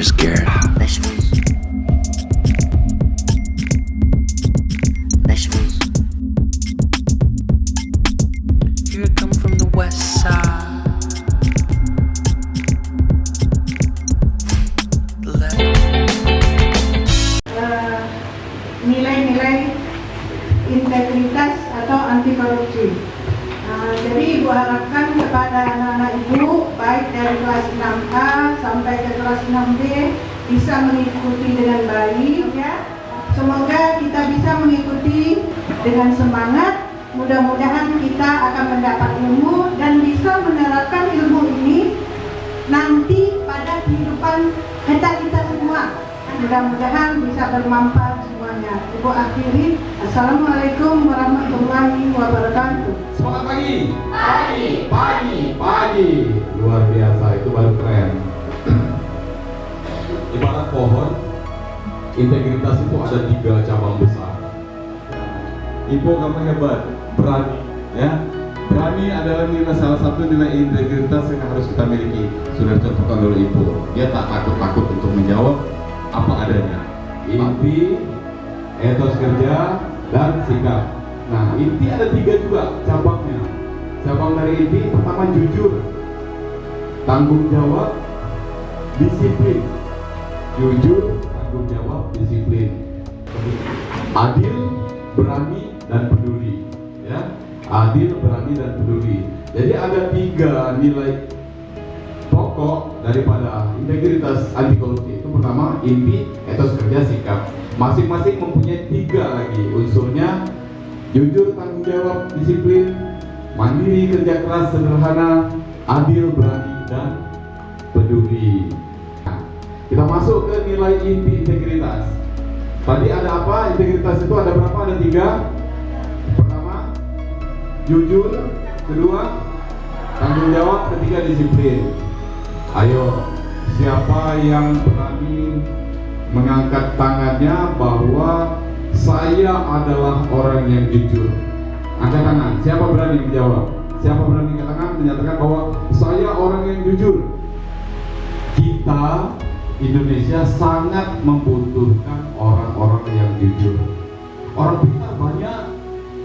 scared. Here I come from the west side. Nilai-nilai integritas atau anti korupsi. Jadi Ibu harapkan kepada anak-anak Ibu baik dari kelas 6A sampai ke kelas 6B bisa mengikuti dengan baik ya. Semoga kita bisa mengikuti dengan semangat. Mudah-mudahan kita akan mendapat ilmu dan bisa menerapkan ilmu ini nanti pada kehidupan kita semua. Mudah-mudahan bisa bermanfaat semuanya. Ibu akhiri, Assalamualaikum warahmatullahi wabarakatuh. Semangat pagi. Pagi. Luar biasa, itu baru keren. Ibarat pohon, integritas itu ada 3 cabang besar. Ibu kamu hebat, berani, ya. Berani adalah salah satu nilai integritas yang harus kita miliki. Sudah contohkan dulu Ibu. Dia tak takut untuk menjawab apa adanya. Inti, etos kerja, dan sikap. Nah, inti ada 3 juga cabangnya. Cabang dari inti pertama jujur, tanggung jawab, disiplin. Jujur, tanggung jawab, disiplin. Adil, berani, dan peduli. Ya, adil, berani, dan peduli. Jadi ada 3 nilai pokok daripada integritas anti korupsi. Itu pertama inti, etos kerja, sikap. Masing-masing mempunyai 3 lagi unsurnya: jujur, tanggung jawab, disiplin; mandiri, kerja keras, sederhana; adil, berani, dan peduli. Nah, kita masuk ke nilai inti integritas. Tadi ada apa? Integritas itu ada berapa? Ada 3. Pertama, jujur; kedua, tanggung jawab; ketiga, disiplin. Ayo, siapa yang berani mengangkat tangannya bahwa saya adalah orang yang jujur? Angkat tangan. Siapa berani menjawab? Siapa berani angkat tangan menyatakan bahwa saya orang yang jujur? Kita Indonesia sangat membutuhkan orang-orang yang jujur. Orang pintar banyak,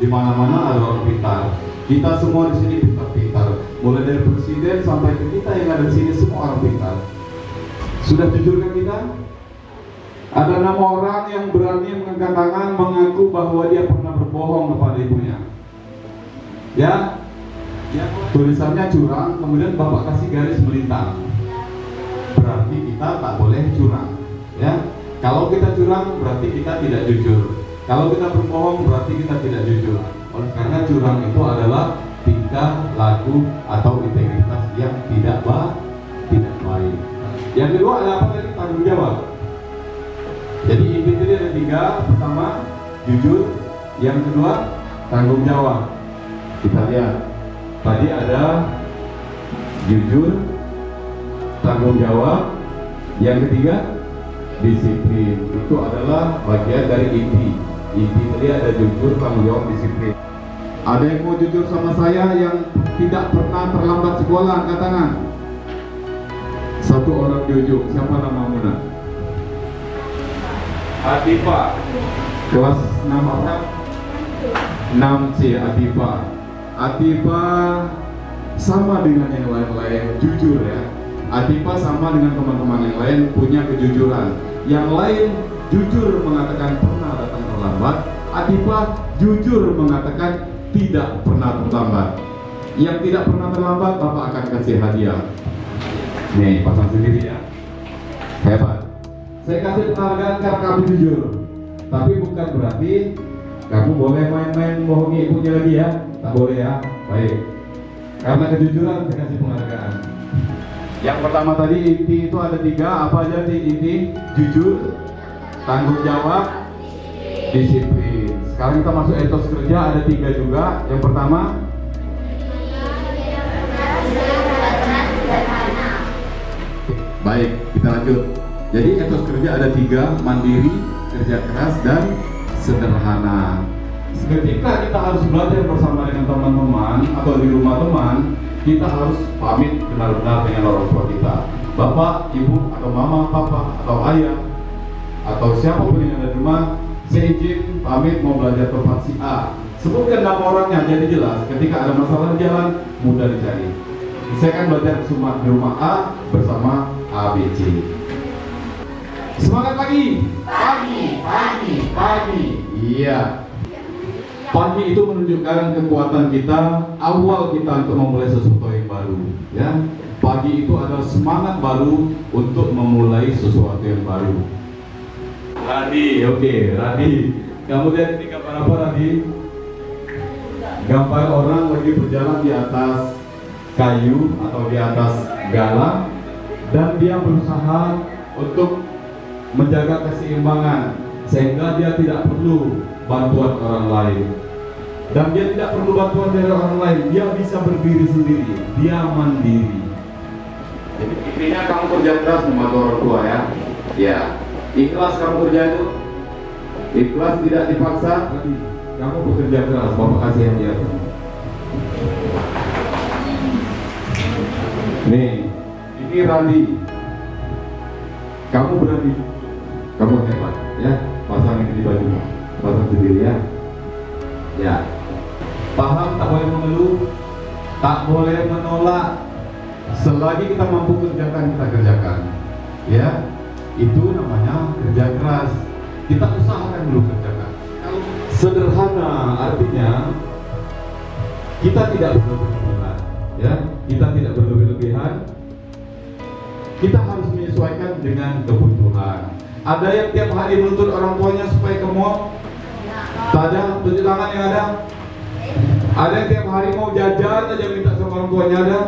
di mana-mana ada orang pintar. Kita semua di sini pintar-pintar. Mulai dari presiden sampai ke kita yang ada di sini semua orang pintar. Sudah jujurkah kita? Ada 6 orang yang berani mengangkat tangan mengaku bahwa dia pernah berbohong kepada ibunya. Ya, tulisannya curang, kemudian bapak kasih garis melintang. Berarti kita tak boleh curang. Ya, kalau kita curang berarti kita tidak jujur. Kalau kita berbohong berarti kita tidak jujur. Oleh karena curang itu adalah tingkah laku atau integritas yang tidak baik. Yang kedua ada apa tadi? Tanggung jawab. Jadi inti tadi ada 3. Pertama, jujur. Yang kedua, tanggung jawab. Kita lihat. Tadi ada jujur, tanggung jawab. Yang ketiga, disiplin. Itu adalah bagian dari inti. Inti tadi ada jujur, tanggung jawab, disiplin. Ada yang mau jujur sama saya yang tidak pernah terlambat sekolah? Angkat tangan. 1 orang jujur. Siapa namamu nak? Atifa. Kelas 6 apa? 6C. Atifa sama dengan yang lain-lain jujur ya. Atifa sama dengan teman-teman yang lain punya kejujuran. Yang lain jujur mengatakan pernah datang terlambat. Atifa jujur mengatakan tidak pernah terlambat. Yang tidak pernah terlambat Bapak akan kasih hadiah. Nih, pasang sendiri ya. Hebat. Saya kasih penghargaan karena kamu jujur. Tapi bukan berarti kamu boleh main-main bohongi ibunya lagi ya. Tak boleh ya. Baik. Karena kejujuran saya kasih penghargaan. Yang pertama tadi inti itu ada 3. Apa aja inti? Jujur, tanggung jawab, disiplin. Sekarang kita masuk etos kerja, ada 3 juga. Yang pertama, baik, kita lanjut. Jadi etos kerja ada 3, mandiri, kerja keras, dan sederhana. Ketika kita harus belajar bersama dengan teman-teman atau di rumah teman, kita harus pamit benar-benar dengan orang tua kita. Bapak, ibu, atau mama, papa, atau ayah, atau siapapun yang ada di rumah, saya izin pamit mau belajar tempat si A. Sebutkan nama orangnya jadi jelas. Ketika ada masalah di jalan, mudah dicari. Saya akan belajar di rumah A bersama ABC. Semangat pagi. Pagi. Iya. Pagi itu menunjukkan kekuatan kita, awal kita untuk memulai sesuatu yang baru. Ya, pagi itu adalah semangat baru untuk memulai sesuatu yang baru. Radi, oke, Radi. Kamu lihat ini gambar apa, Radi? Gambar orang lagi berjalan di atas kayu atau di atas galang, dan dia berusaha untuk menjaga keseimbangan sehingga dia tidak perlu bantuan orang lain, dan dia tidak perlu bantuan dari orang lain. Dia bisa berdiri sendiri, dia mandiri. Jadi intinya kamu kerja keras membantu orang tua ya. Ya, ikhlas kamu kerja itu, ikhlas tidak dipaksa. Kamu bekerja keras, Bapak kasih hadiah. Nih, ini Randi. Kamu berani, kamu hebat ya. Pasang ini di baju, pasang sendiri ya. Ya, paham, tak boleh mengeluh, tak boleh menolak. Selagi kita mampu kerjakan, kita kerjakan. Ya, itu namanya kerja keras. Kita usahakan dulu kerjakan. Kalau sederhana artinya kita tidak berlebihan, ya. Kita tidak berlebihan. Kita harus menyesuaikan dengan kebutuhan. Ada yang tiap hari menuntut orang tuanya supaya ke mall? Tak ada, tunjuk tangan yang ada. Ada yang tiap hari mau jajan aja minta sama orang tuanya, ada?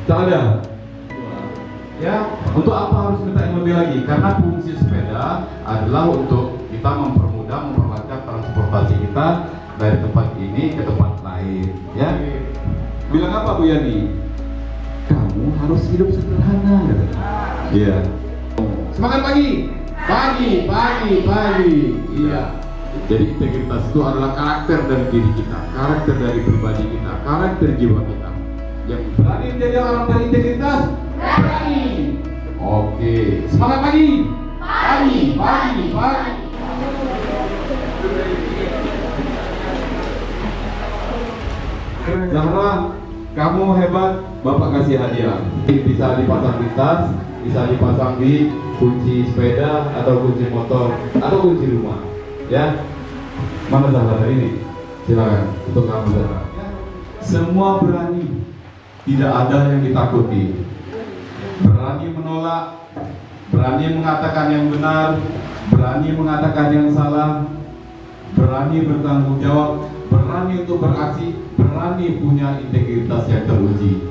Tak ada. Ya, untuk apa harus minta yang lebih lagi? Karena fungsi sepeda adalah untuk kita mempermudah, memperlancar transportasi kita dari tempat ini ke tempat lain. Ya, bilang apa Bu Yani? Kamu harus hidup sederhana. Iya. Semangat pagi. Iya. Jadi integritas itu adalah karakter dari diri kita, karakter dari pribadi kita, karakter jiwa kita. Yang berani menjadi orang berintegritas, berani. Oke. Semangat pagi. Zahra, kamu hebat, Bapak kasih hadiah. Bisa dipasang di tas, bisa dipasang di kunci sepeda atau kunci motor atau kunci rumah. Ya, mana Zahra ini? Silakan untuk kamu Zahra. Semua berani, tidak ada yang ditakuti. Berani menolak, berani mengatakan yang benar, berani mengatakan yang salah, berani bertanggung jawab, berani untuk beraksi, berani punya integritas yang teruji.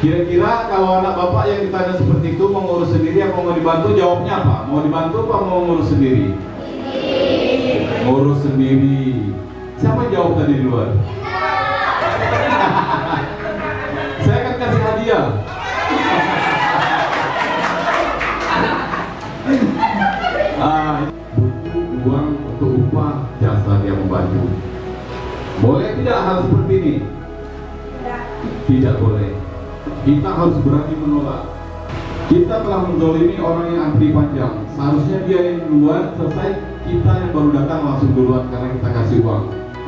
Kira-kira kalau anak bapak yang ditanya seperti itu mau ngurus sendiri apa mau dibantu, jawabnya apa? Mau dibantu apa mau ngurus sendiri? Ngurus sendiri. Siapa jawab tadi di luar? Saya akan kasih hadiah. Butuh uang untuk upah jasa dia membantu. Boleh tidak hal seperti ini? Tidak boleh. Kita harus berani menolak. Kita telah menzalimi orang yang antri panjang. Seharusnya dia yang duluan selesai, kita yang baru datang langsung duluan karena kita kasih uang.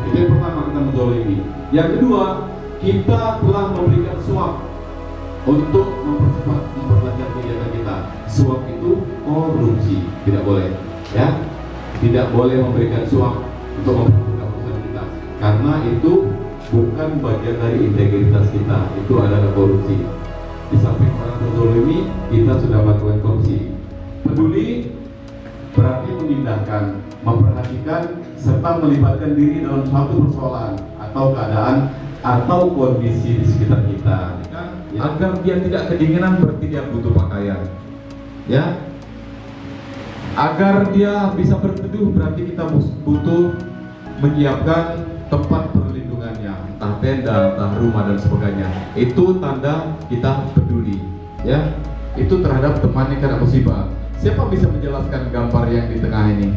Itu yang pertama, kita menzalimi. Yang kedua, kita telah memberikan suap untuk memperlancar kegiatan kita. Suap itu korupsi, tidak boleh. Ya, tidak boleh memberikan suap untuk mempermudah urusan kita, karena itu bukan bagian dari integritas kita. Itu adalah korupsi. Di samping orang terzolimi, kita sudah melakukan korupsi. Peduli berarti memindahkan, memperhatikan, serta melibatkan diri dalam suatu persoalan atau keadaan atau kondisi di sekitar kita. Agar dia tidak kedinginan berarti dia butuh pakaian. Ya. Agar dia bisa berteduh berarti kita butuh menyiapkan tempat perlindungannya, entah tenda, entah rumah dan sebagainya. Itu tanda kita peduli, ya. Itu terhadap teman yang kena musibah. Siapa bisa menjelaskan gambar yang di tengah ini?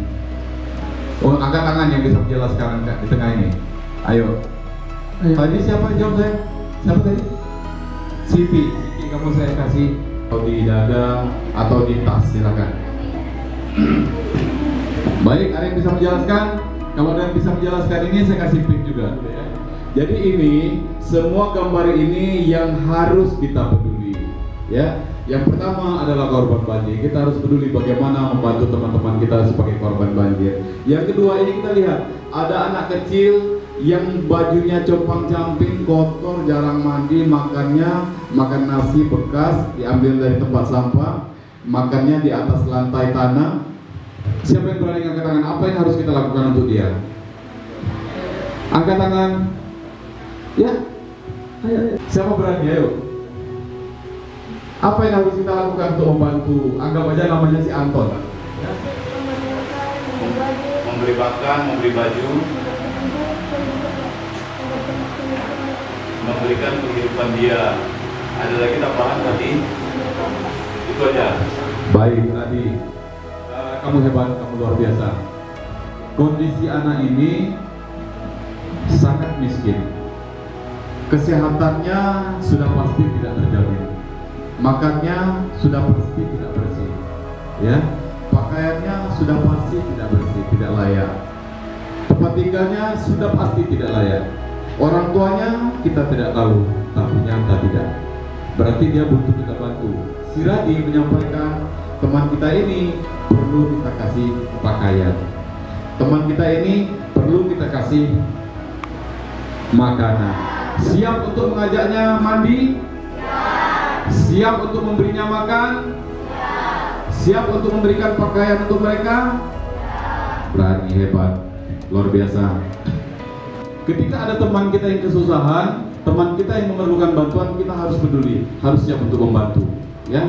Oh, angkat tangan yang bisa menjelaskan di tengah ini. Ayo. Tadi siapa yang jawab saya? Siapa tadi? Siti, kamu saya kasih atau di dada atau di tas, silakan. Baik, ada yang bisa menjelaskan? Kalau ada yang bisa menjelaskan ini, saya kasih pin juga. Jadi ini semua gambar ini yang harus kita peduli, ya. Yang pertama adalah korban banjir. Kita harus peduli bagaimana membantu teman-teman kita sebagai korban banjir. Yang kedua, ini kita lihat ada anak kecil yang bajunya compang-camping, kotor, jarang mandi, makan nasi bekas diambil dari tempat sampah, makannya di atas lantai tanah. Siapa yang berani angkat tangan? Apa yang harus kita lakukan untuk dia? Angkat tangan. Ya. Ayo. Siapa berani? Ayo. Apa yang harus kita lakukan untuk membantu? Anggap aja namanya si Anton. Ya. Memberi makan, memberi baju, memberikan kehidupan dia. Ada lagi tambahan tadi? Itu aja. Baik, tadi kamu hebat, kamu luar biasa. Kondisi anak ini sangat miskin. Kesehatannya sudah pasti tidak terjamin. Makannya sudah pasti tidak bersih. Ya, pakaiannya sudah pasti tidak bersih, tidak layak. Tempat tinggalnya sudah pasti tidak layak. Orang tuanya kita tidak tahu, tapi nyata tidak. Berarti dia butuh kita bantu. Si Radi menyampaikan teman kita ini perlu kita kasih pakaian. Teman kita ini perlu kita kasih makanan. Siap untuk mengajaknya mandi? Siap untuk memberinya makan? Siap untuk memberikan pakaian untuk mereka? Berani, hebat, luar biasa. Ketika ada teman kita yang kesusahan, teman kita yang memerlukan bantuan, kita harus peduli, harus siap untuk membantu. Ya,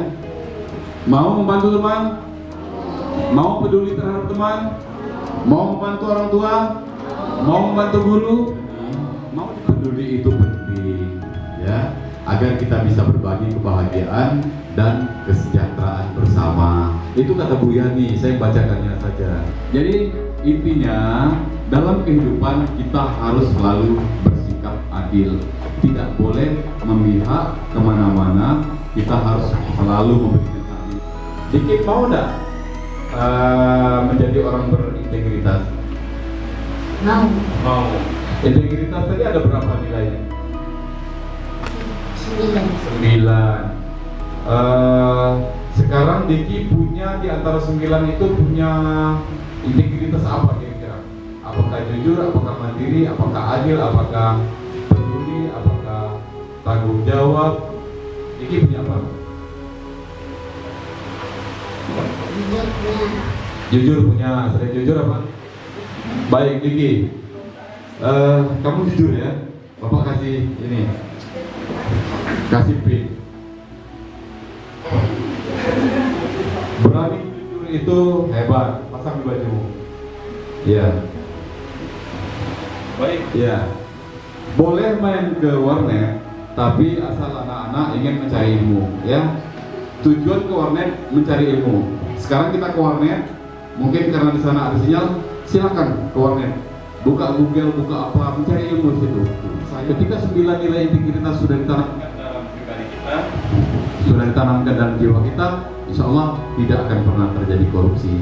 mau membantu teman? Mau peduli terhadap teman? Mau membantu orang tua? Mau membantu guru? Mau peduli, itu penting, ya, agar kita bisa berbagi kebahagiaan dan kesejahteraan bersama. Itu kata Bu Yani, saya bacakannya saja. Jadi intinya dalam kehidupan kita harus selalu bersikap adil, tidak boleh memihak kemana-mana. Kita harus selalu memberikan adil. Dikit mau enggak menjadi orang berintegritas? Mau. Mau. Integritas tadi ada berapa nilainya? 9. Sekarang Diki punya di antara 9 itu punya integritas apa kira-kira? Apakah jujur, apakah mandiri, apakah adil, apakah peduli, apakah tanggung jawab? Diki punya apa? Jujur punya. Selain jujur apa? Baik Diki, kamu jujur ya? Bapak kasih ini, kasih pin. Berani jujur itu hebat. Pasang di bajumu. Ya. Baik. Ya. Boleh main ke warnet, tapi asal anak-anak ingin mencari ilmu. Ya. Tujuan ke warnet mencari ilmu. Sekarang kita ke warnet, mungkin karena di sana ada sinyal, silakan ke warnet. Buka Google, buka apa, mencari ilmu di situ. Ketika 9 nilai integritas sudah ditanamkan dalam pribadi kita, sudah ditanamkan dalam jiwa kita, insya Allah tidak akan pernah terjadi korupsi.